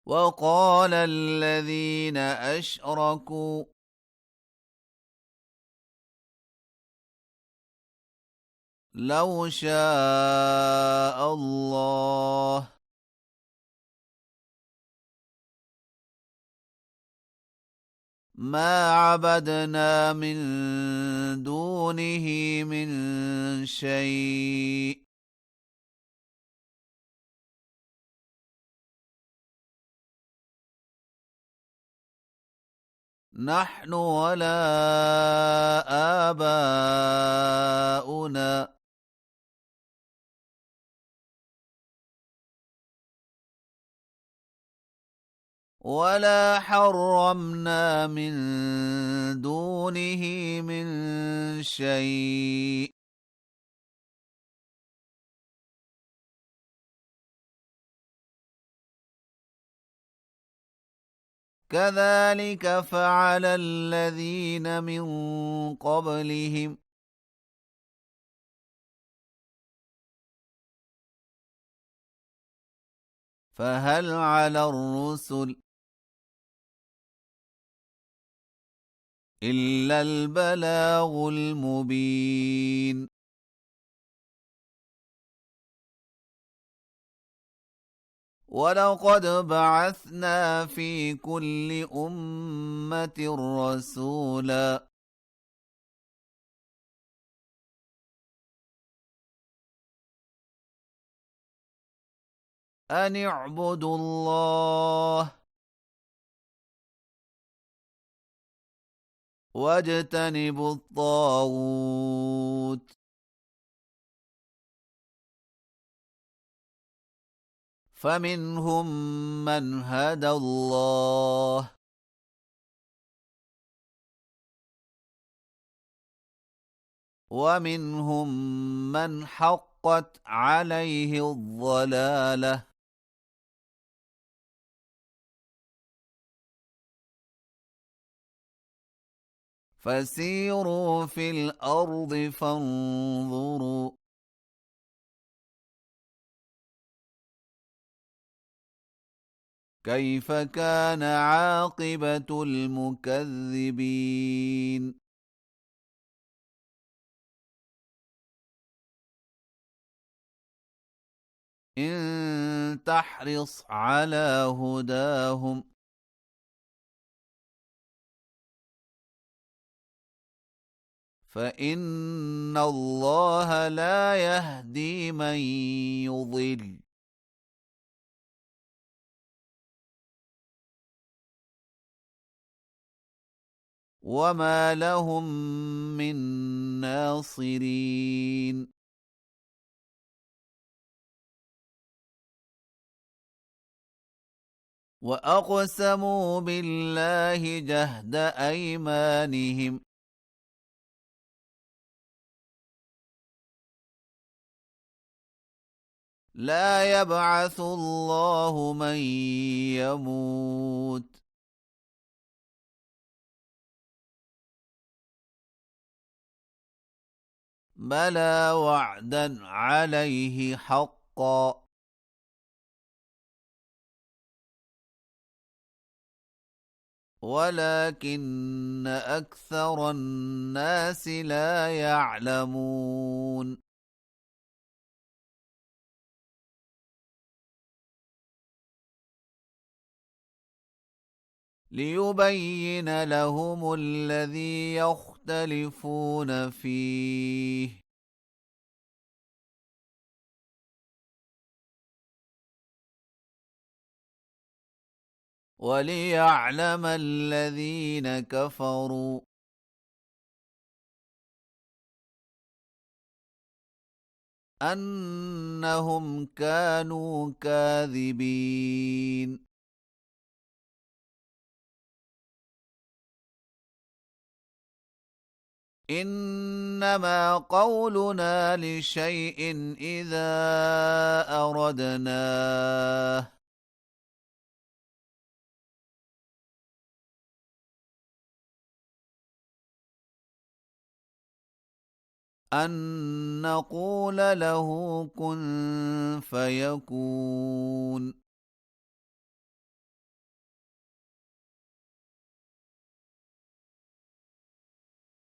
وقال الذين أشركوا لو شاء الله ما عبدنا من دونه من شيء نحن ولا آباؤنا ولا حرمنا من دونه من شيء كذلك فعل الذين من قبلهم فهل على الرسل إلا البلاغ المبين ولقد بعثنا في كل أمة رسولا أن اعبدوا الله واجتنبوا الطاغوت فمنهم من هدى الله ومنهم من حقت عليه الضلالة فسيروا في الأرض فانظروا كيف كان عاقبة المكذبين إن تحرص على هداهم فإن الله لا يهدي من يضل وما لهم من ناصرين وأقسموا بالله جهد أيمانهم لا يبعث الله من يموت بلى وعدا عليه حقا ولكن أكثر الناس لا يعلمون ليبين لهم الذي يختلفون فيه وليعلم الذين كفروا أنهم كانوا كاذبين إنما قولنا لشيء إذا أردناه أن نقول له كن فيكون